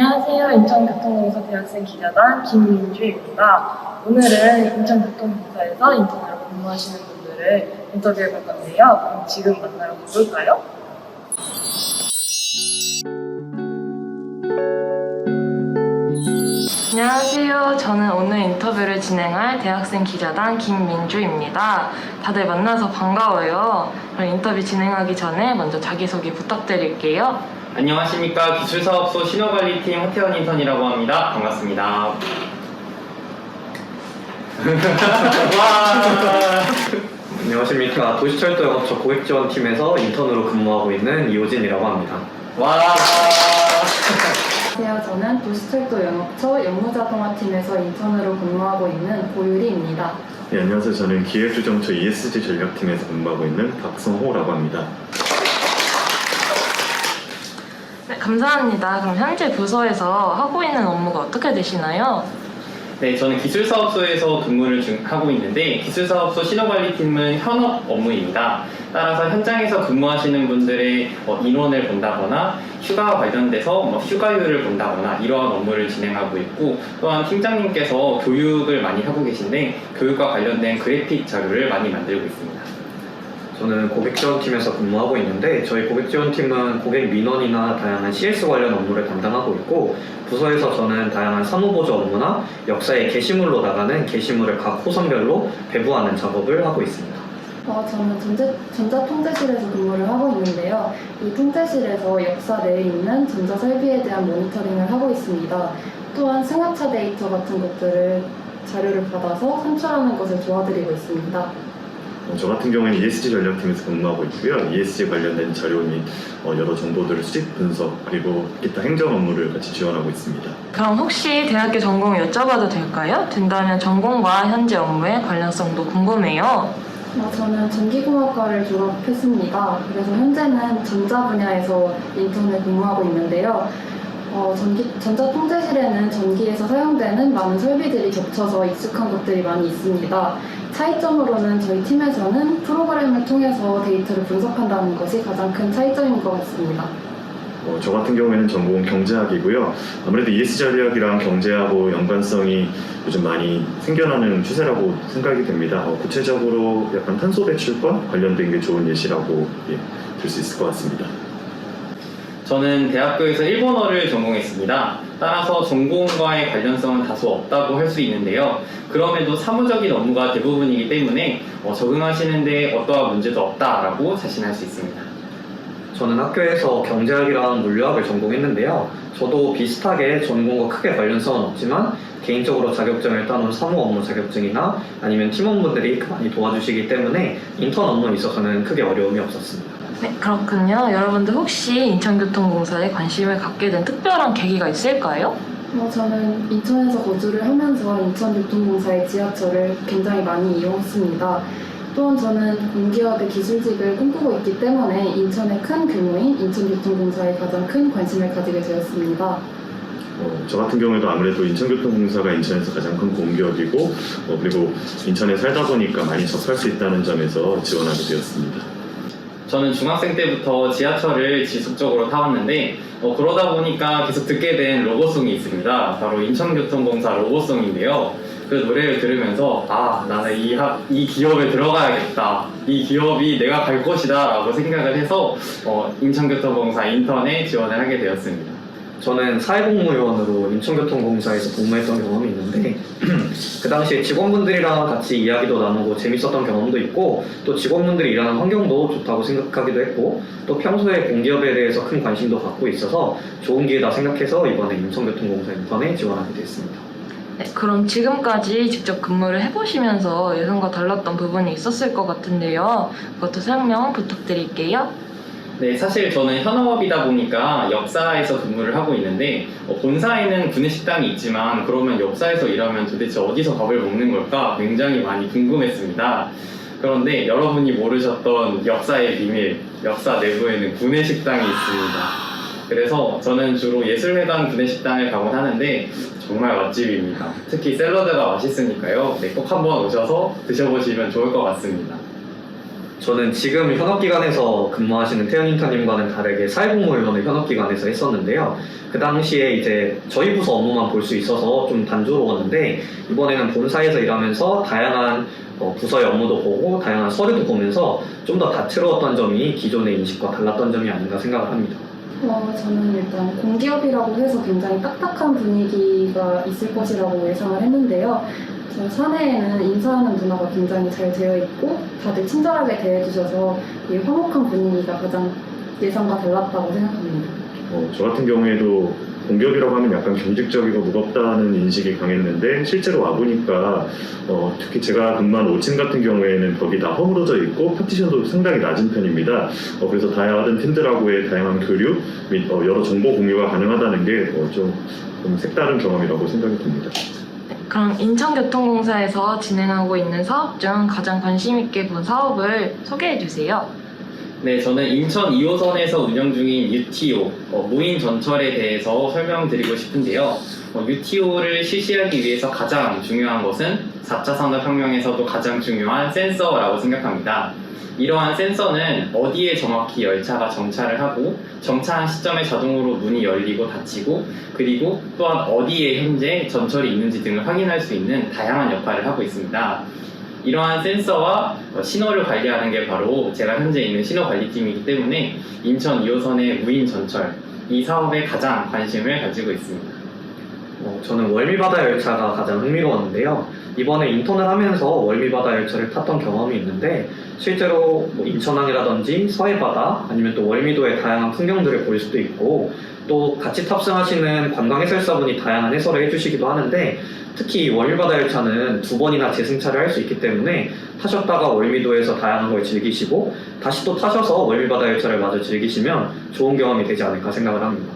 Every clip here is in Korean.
안녕하세요. 인천교통공사 대학생 기자단 김민주입니다. 오늘은 인천교통공사에서 인턴으로 근무하시는 분들을 인터뷰해 볼 건데요. 그럼 지금 만나러 가볼까요? 안녕하세요. 저는 오늘 인터뷰를 진행할 대학생 기자단 김민주입니다. 다들 만나서 반가워요. 그럼 인터뷰 진행하기 전에 먼저 자기소개 부탁드릴게요. 안녕하십니까. 기술사업소 신호관리팀 하태원 인턴이라고 합니다. 반갑습니다. 와. 안녕하십니까. 도시철도 영업처 고객지원팀에서 인턴으로 근무하고 있는 이호진이라고 합니다. 와. 안녕하세요. 저는 도시철도 영업처 연무자동화팀에서 인턴으로 근무하고 있는 고유리입니다. 네, 안녕하세요. 저는 기획조정처 ESG 전략팀에서 근무하고 있는 박성호라고 합니다. 네, 감사합니다. 그럼 현재 부서에서 하고 있는 업무가 어떻게 되시나요? 네, 저는 기술사업소에서 근무를 하고 있는데 기술사업소 신호관리팀은 현업 업무입니다. 따라서 현장에서 근무하시는 분들의 인원을 본다거나 휴가와 관련돼서 휴가율을 본다거나 이러한 업무를 진행하고 있고, 또한 팀장님께서 교육을 많이 하고 계신데 교육과 관련된 그래픽 자료를 많이 만들고 있습니다. 저는 고객지원팀에서 근무하고 있는데 저희 고객지원팀은 고객 민원이나 다양한 CS 관련 업무를 담당하고 있고, 부서에서 저는 다양한 사무보조 업무나 역사의 게시물로 나가는 게시물을 각 호선별로 배부하는 작업을 하고 있습니다. 저는 전자통제실에서 근무를 하고 있는데요. 이 통제실에서 역사 내에 있는 전자설비에 대한 모니터링을 하고 있습니다. 또한 승하차 데이터 같은 것들을 자료를 받아서 산출하는 것을 도와드리고 있습니다. 저 같은 경우에는 ESG 전략팀에서 근무하고 있고요. ESG 관련된 자료 및 여러 정보들을 수집, 분석, 그리고 기타 행정 업무를 같이 지원하고 있습니다. 그럼 혹시 대학교 전공을 여쭤봐도 될까요? 된다면 전공과 현재 업무의 관련성도 궁금해요. 저는 전기공학과를 졸업했습니다. 그래서 현재는 전자 분야에서 인턴을 근무하고 있는데요. 전자통제실에는 전기에서 사용되는 많은 설비들이 겹쳐서 익숙한 것들이 많이 있습니다. 차이점으로는 저희 팀에서는 프로그램을 통해서 데이터를 분석한다는 것이 가장 큰 차이점인 것 같습니다. 저 같은 경우에는 전공은 경제학이고요. 아무래도 ESG 전략이랑 경제하고 연관성이 요즘 많이 생겨나는 추세라고 생각이 됩니다. 구체적으로 약간 탄소 배출과 관련된 게 좋은 예시라고 들 수 있을 것 같습니다. 저는 대학교에서 일본어를 전공했습니다. 따라서 전공과의 관련성은 다소 없다고 할 수 있는데요. 그럼에도 사무적인 업무가 대부분이기 때문에 적응하시는데 어떠한 문제도 없다라고 자신할 수 있습니다. 저는 학교에서 경제학이랑 물리학을 전공했는데요. 저도 비슷하게 전공과 크게 관련성은 없지만 개인적으로 자격증을 따놓은 사무 업무 자격증이나 아니면 팀원분들이 많이 도와주시기 때문에 인턴 업무에 있어서는 크게 어려움이 없었습니다. 네, 그렇군요. 여러분들 혹시 인천교통공사에 관심을 갖게 된 특별한 계기가 있을까요? 저는 인천에서 거주를 하면서 인천교통공사의 지하철을 굉장히 많이 이용했습니다. 또한 저는 공기업의 기술직을 꿈꾸고 있기 때문에 인천의 큰 규모인 인천교통공사에 가장 큰 관심을 가지게 되었습니다. 저 같은 경우에도 아무래도 인천교통공사가 인천에서 가장 큰 공기업이고 그리고 인천에 살다 보니까 많이 접할 수 있다는 점에서 지원하게 되었습니다. 저는 중학생 때부터 지하철을 지속적으로 타왔는데 그러다 보니까 계속 듣게 된 로고송이 있습니다. 바로 인천교통공사 로고송인데요. 그 노래를 들으면서 나는 이 기업에 들어가야겠다, 이 기업이 내가 갈 곳이다 라고 생각을 해서 인천교통공사 인턴에 지원을 하게 되었습니다. 저는 사회복무요원으로 인천교통공사에서 근무했던 경험이 있는데 그 당시에 직원분들이랑 같이 이야기도 나누고 재밌었던 경험도 있고, 또 직원분들이 일하는 환경도 좋다고 생각하기도 했고, 또 평소에 공기업에 대해서 큰 관심도 갖고 있어서 좋은 기회다 생각해서 이번에 인천교통공사 인턴에 지원하게 됐습니다. 네, 그럼 지금까지 직접 근무를 해보시면서 예상과 달랐던 부분이 있었을 것 같은데요. 그것도 설명 부탁드릴게요. 네, 사실 저는 현업이다 보니까 역사에서 근무를 하고 있는데 본사에는 구내식당이 있지만 그러면 역사에서 일하면 도대체 어디서 밥을 먹는 걸까 굉장히 많이 궁금했습니다. 그런데 여러분이 모르셨던 역사의 비밀, 역사 내부에는 구내식당이 있습니다. 그래서 저는 주로 예술회관 구내식당을 가곤 하는데 정말 맛집입니다. 특히 샐러드가 맛있으니까요. 네, 꼭 한번 오셔서 드셔보시면 좋을 것 같습니다. 저는 지금 현업기관에서 근무하시는 태연 인턴님과는 다르게 사회복무요원을 현업기관에서 했었는데요. 그 당시에 이제 저희 부서 업무만 볼 수 있어서 좀 단조로웠는데 이번에는 본사에서 일하면서 다양한 부서의 업무도 보고 다양한 서류도 보면서 좀 더 다채로웠던 점이 기존의 인식과 달랐던 점이 아닌가 생각을 합니다. 저는 일단 공기업이라고 해서 굉장히 딱딱한 분위기가 있을 것이라고 예상을 했는데요. 저 사내에는 인사하는 문화가 굉장히 잘 되어 있고 다들 친절하게 대해주셔서 이 화목한 분위기가 가장 예상과 달랐다고 생각합니다. 저 같은 경우에도 공기업이라고 하면 약간 경직적이고 무겁다는 인식이 강했는데 실제로 와보니까 특히 제가 근무한 5층 같은 경우에는 벽이 다 허물어져 있고 파티션도 상당히 낮은 편입니다. 그래서 다양한 팀들하고의 다양한 교류 및 여러 정보 공유가 가능하다는 게 좀 색다른 경험이라고 생각이 듭니다. 그럼 인천교통공사에서 진행하고 있는 사업 중 가장 관심 있게 본 사업을 소개해 주세요. 네, 저는 인천 2호선에서 운영 중인 UTO, 무인 전철에 대해서 설명드리고 싶은데요. UTO를 실시하기 위해서 가장 중요한 것은 4차 산업혁명에서도 가장 중요한 센서라고 생각합니다. 이러한 센서는 어디에 정확히 열차가 정차를 하고 정차한 시점에 자동으로 문이 열리고 닫히고 그리고 또한 어디에 현재 전철이 있는지 등을 확인할 수 있는 다양한 역할을 하고 있습니다. 이러한 센서와 신호를 관리하는 게 바로 제가 현재 있는 신호관리팀이기 때문에 인천 2호선의 무인 전철 이 사업에 가장 관심을 가지고 있습니다. 저는 월미바다 열차가 가장 흥미로웠는데요. 이번에 인턴을 하면서 월미바다 열차를 탔던 경험이 있는데 실제로 인천항이라든지 서해바다 아니면 또 월미도의 다양한 풍경들을 볼 수도 있고 또 같이 탑승하시는 관광 해설사분이 다양한 해설을 해주시기도 하는데 특히 월미바다 열차는 2번이나 재승차를 할 수 있기 때문에 타셨다가 월미도에서 다양한 걸 즐기시고 다시 또 타셔서 월미바다 열차를 마저 즐기시면 좋은 경험이 되지 않을까 생각을 합니다.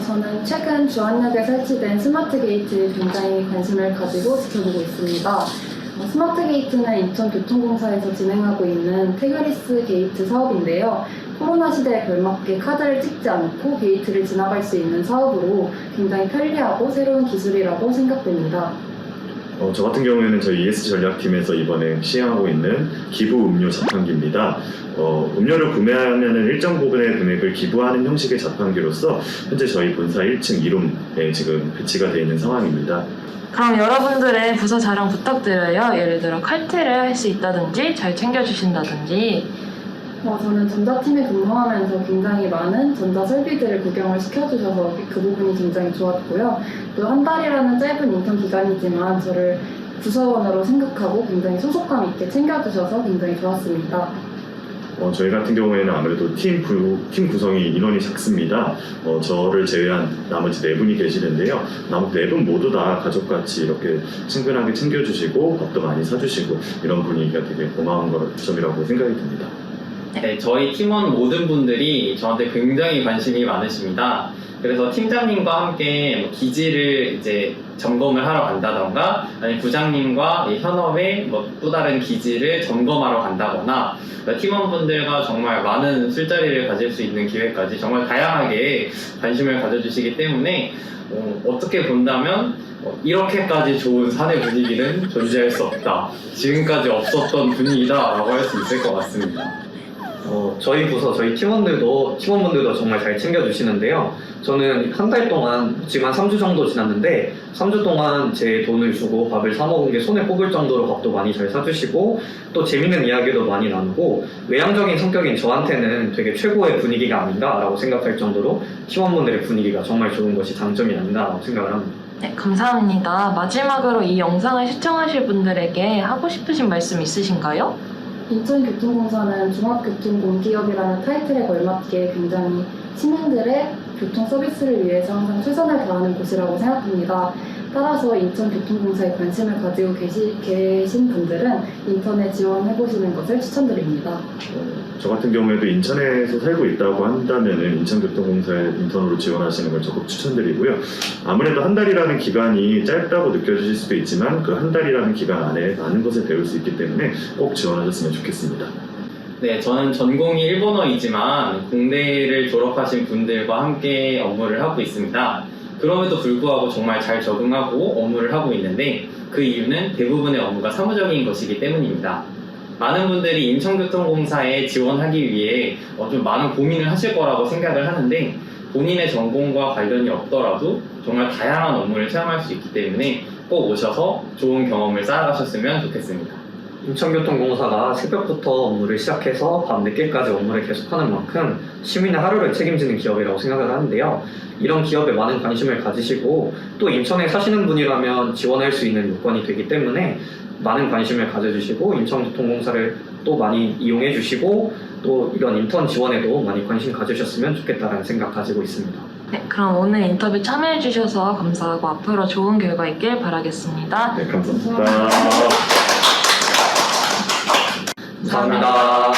저는 최근 주안역에 설치된 스마트 게이트에 굉장히 관심을 가지고 지켜보고 있습니다. 스마트 게이트는 인천교통공사에서 진행하고 있는 태그리스 게이트 사업인데요. 코로나 시대에 걸맞게 카드를 찍지 않고 게이트를 지나갈 수 있는 사업으로 굉장히 편리하고 새로운 기술이라고 생각됩니다. 저 같은 경우에는 저희 ESG 전략팀에서 이번에 시행하고 있는 기부 음료 자판기입니다. 음료를 구매하면 일정 부분의 금액을 기부하는 형식의 자판기로서 현재 저희 본사 1층 2룸에 지금 배치가 되어 있는 상황입니다. 그럼 여러분들의 부서 자랑 부탁드려요. 예를 들어 칼퇴를 할 수 있다든지 잘 챙겨주신다든지. 저는 전자팀에 근무하면서 굉장히 많은 전자 설비들을 구경을 시켜주셔서 그 부분이 굉장히 좋았고요. 또 한 달이라는 짧은 인턴 기간이지만 저를 부서원으로 생각하고 굉장히 소속감 있게 챙겨주셔서 굉장히 좋았습니다. 저희 같은 경우에는 아무래도 팀 구성이 인원이 작습니다. 저를 제외한 나머지 4분이 계시는데요. 나머지 4분 모두 다 가족같이 이렇게 친근하게 챙겨주시고 밥도 많이 사주시고 이런 분위기가 되게 고마운 점이라고 생각이 듭니다. 네, 저희 팀원 모든 분들이 저한테 굉장히 관심이 많으십니다. 그래서 팀장님과 함께 기지를 이제 점검을 하러 간다던가 아니면 부장님과 이 현업의 또 다른 기지를 점검하러 간다거나 팀원분들과 정말 많은 술자리를 가질 수 있는 기회까지 정말 다양하게 관심을 가져주시기 때문에 어떻게 본다면 이렇게까지 좋은 사내 분위기는 존재할 수 없다. 지금까지 없었던 분위기다라고 할 수 있을 것 같습니다. 저희 부서, 저희 팀원분들도 정말 잘 챙겨주시는데요. 저는 한 달 동안, 지금 한 3주 정도 지났는데 3주 동안 제 돈을 주고 밥을 사 먹은 게 손에 꼽을 정도로 밥도 많이 잘 사주시고 또 재밌는 이야기도 많이 나누고 외향적인 성격인 저한테는 되게 최고의 분위기가 아닌가라고 생각할 정도로 팀원분들의 분위기가 정말 좋은 것이 장점이 아닌가라고 생각을 합니다. 네, 감사합니다. 마지막으로 이 영상을 시청하실 분들에게 하고 싶으신 말씀 있으신가요? 인천교통공사는 종합교통공기업이라는 타이틀에 걸맞게 굉장히 시민들의 교통 서비스를 위해서 항상 최선을 다하는 곳이라고 생각합니다. 따라서 인천교통공사에 관심을 가지고 계신 분들은 인턴에 지원해보시는 것을 추천드립니다. 저 같은 경우에도 인천에서 살고 있다고 한다면 인천교통공사에 인턴으로 지원하시는 걸 적극 추천드리고요. 아무래도 한 달이라는 기간이 짧다고 느껴지실 수도 있지만 그 한 달이라는 기간 안에 많은 것을 배울 수 있기 때문에 꼭 지원하셨으면 좋겠습니다. 네, 저는 전공이 일본어이지만 공대를 졸업하신 분들과 함께 업무를 하고 있습니다. 그럼에도 불구하고 정말 잘 적응하고 업무를 하고 있는데 그 이유는 대부분의 업무가 사무적인 것이기 때문입니다. 많은 분들이 인천교통공사에 지원하기 위해 좀 많은 고민을 하실 거라고 생각을 하는데 본인의 전공과 관련이 없더라도 정말 다양한 업무를 체험할 수 있기 때문에 꼭 오셔서 좋은 경험을 쌓아가셨으면 좋겠습니다. 인천교통공사가 새벽부터 업무를 시작해서 밤 늦게까지 업무를 계속하는 만큼 시민의 하루를 책임지는 기업이라고 생각을 하는데요. 이런 기업에 많은 관심을 가지시고 또 인천에 사시는 분이라면 지원할 수 있는 요건이 되기 때문에 많은 관심을 가져주시고 인천교통공사를 또 많이 이용해 주시고 또 이런 인턴 지원에도 많이 관심 가지셨으면 좋겠다는 생각 가지고 있습니다. 네, 그럼 오늘 인터뷰 참여해주셔서 감사하고 앞으로 좋은 결과 있길 바라겠습니다. 네, 감사합니다. 감사합니다.